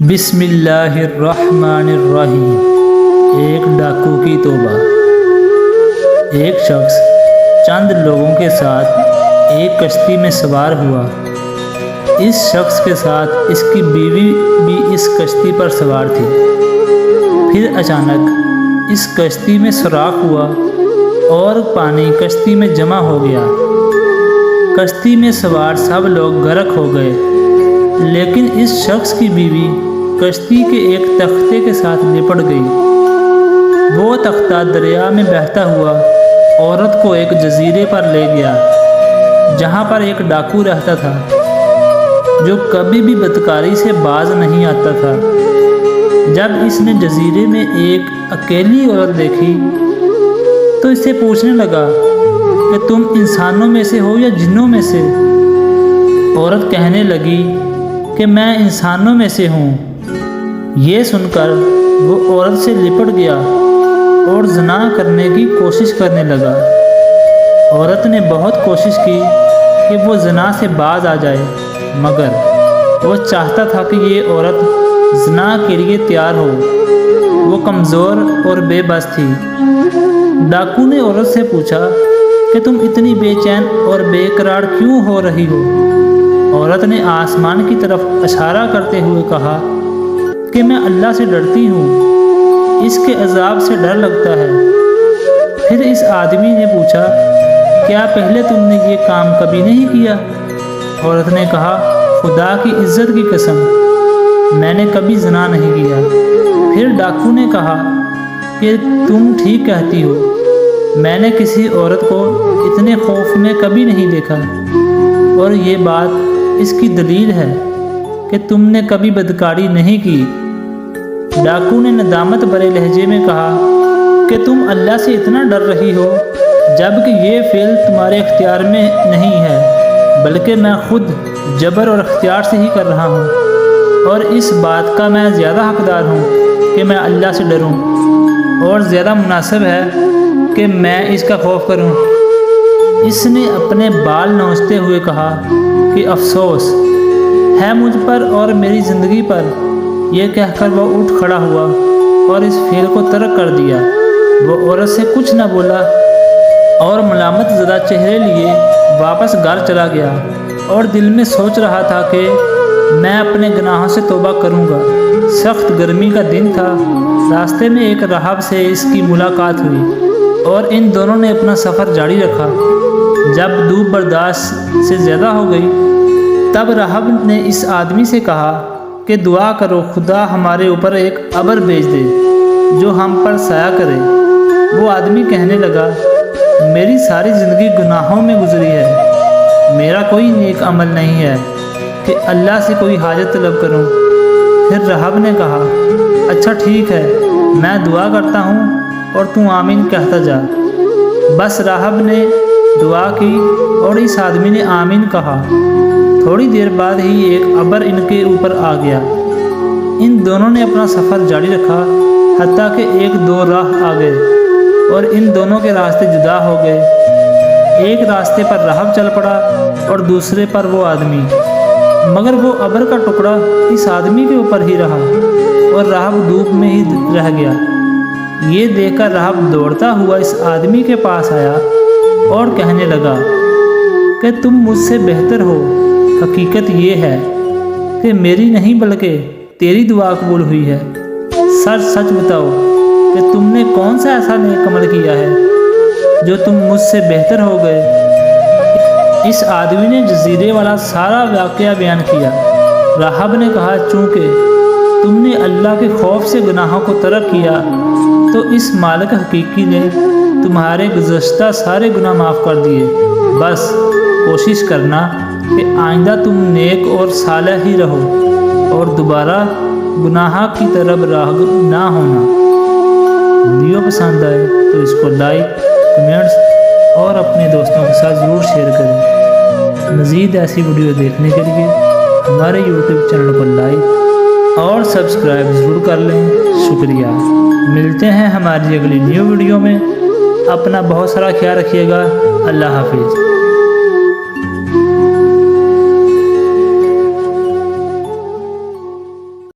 بسم اللہ الرحمن الرحیم۔ ایک ڈاکو کی توبہ۔ ایک شخص چند لوگوں کے ساتھ ایک کشتی میں سوار ہوا۔ اس شخص کے ساتھ اس کی بیوی بھی اس کشتی پر سوار تھی۔ پھر اچانک اس کشتی میں سوراخ ہوا اور پانی کشتی میں جمع ہو گیا۔ کشتی میں سوار سب لوگ غرق ہو گئے، لیکن اس شخص کی بیوی کشتی کے ایک تختے کے ساتھ لپٹ گئی۔ وہ تختہ دریا میں بہتا ہوا عورت کو ایک جزیرے پر لے گیا، جہاں پر ایک ڈاکو رہتا تھا جو کبھی بھی بدکاری سے باز نہیں آتا تھا۔ جب اس نے جزیرے میں ایک اکیلی عورت دیکھی تو اس سے پوچھنے لگا کہ تم انسانوں میں سے ہو یا جنوں میں سے؟ عورت کہنے لگی کہ میں انسانوں میں سے ہوں۔ یہ سن کر وہ عورت سے لپٹ گیا اور زنا کرنے کی کوشش کرنے لگا۔ عورت نے بہت کوشش کی کہ وہ زنا سے باز آ جائے، مگر وہ چاہتا تھا کہ یہ عورت زنا کے لیے تیار ہو۔ وہ کمزور اور بے بس تھی۔ ڈاکو نے عورت سے پوچھا کہ تم اتنی بے چین اور بے قرار کیوں ہو رہی ہو؟ عورت نے آسمان کی طرف اشارہ کرتے ہوئے کہا کہ میں اللہ سے ڈرتی ہوں، اس کے عذاب سے ڈر لگتا ہے۔ پھر اس آدمی نے پوچھا، کیا پہلے تم نے یہ کام کبھی نہیں کیا؟ عورت نے کہا، خدا کی عزت کی قسم، میں نے کبھی زنا نہیں کیا۔ پھر ڈاکو نے کہا کہ تم ٹھیک کہتی ہو، میں نے کسی عورت کو اتنے خوف میں کبھی نہیں دیکھا، اور یہ بات اس کی دلیل ہے کہ تم نے کبھی بدکاری نہیں کی۔ ڈاکو نے ندامت بھرے لہجے میں کہا کہ تم اللہ سے اتنا ڈر رہی ہو، جبکہ یہ فعل تمہارے اختیار میں نہیں ہے، بلکہ میں خود جبر اور اختیار سے ہی کر رہا ہوں، اور اس بات کا میں زیادہ حقدار ہوں کہ میں اللہ سے ڈروں، اور زیادہ مناسب ہے کہ میں اس کا خوف کروں۔ اس نے اپنے بال نوچتے ہوئے کہا کہ افسوس ہے مجھ پر اور میری زندگی پر۔ یہ کہہ کر وہ اٹھ کھڑا ہوا اور اس فعل کو ترک کر دیا۔ وہ عورت سے کچھ نہ بولا اور ملامت زدہ چہرے لیے واپس گھر چلا گیا، اور دل میں سوچ رہا تھا کہ میں اپنے گناہوں سے توبہ کروں گا۔ سخت گرمی کا دن تھا۔ راستے میں ایک راہب سے اس کی ملاقات ہوئی اور ان دونوں نے اپنا سفر جاری رکھا۔ جب دھوپ برداشت سے زیادہ ہو گئی، تب راہب نے اس آدمی سے کہا کہ دعا کرو خدا ہمارے اوپر ایک ابر بھیج دے جو ہم پر سایہ کرے۔ وہ آدمی کہنے لگا، میری ساری زندگی گناہوں میں گزری ہے، میرا کوئی نیک عمل نہیں ہے کہ اللہ سے کوئی حاجت طلب کروں۔ پھر راہب نے کہا، اچھا ٹھیک ہے، میں دعا کرتا ہوں اور تو آمین کہتا جا۔ بس راہب نے دعا کی اور اس آدمی نے آمین کہا۔ تھوڑی دیر بعد ہی ایک ابر ان کے اوپر آ گیا۔ ان دونوں نے اپنا سفر جاری رکھا، حتیٰ کہ ایک دو راہ آ گئے اور ان دونوں کے راستے جدا ہو گئے۔ ایک راستے پر راہب چل پڑا اور دوسرے پر وہ آدمی، مگر وہ ابر کا ٹکڑا اس آدمی کے اوپر ہی رہا اور راہب دھوپ میں ہی رہ گیا۔ یہ دیکھ کر راہب دوڑتا ہوا اس آدمی کے پاس آیا اور کہنے لگا کہ تم مجھ سے بہتر ہو۔ حقیقت یہ ہے کہ میری نہیں بلکہ تیری دعا قبول ہوئی ہے۔ سچ سچ بتاؤ کہ تم نے کون سا ایسا نیک عمل کیا ہے جو تم مجھ سے بہتر ہو گئے؟ اس آدمی نے جزیرے والا سارا واقعہ بیان کیا۔ راہب نے کہا، چونکہ تم نے اللہ کے خوف سے گناہوں کو ترک کیا تو اس مالک حقیقی نے تمہارے گزشتہ سارے گناہ معاف کر دیے۔ بس کوشش کرنا کہ آئندہ تم نیک اور صالح ہی رہو اور دوبارہ گناہ کی طرف راغب نہ ہونا۔ ویڈیو پسند آئے تو اس کو لائک، کمنٹس اور اپنے دوستوں کے ساتھ ضرور شیئر کریں۔ مزید ایسی ویڈیو دیکھنے کے لیے ہمارے یوٹیوب چینل کو لائک اور سبسکرائب ضرور کر لیں۔ شکریہ۔ ملتے ہیں ہماری اگلی نیو ویڈیو میں۔ اپنا بہت سارا خیال رکھیے گا۔ اللہ حافظ۔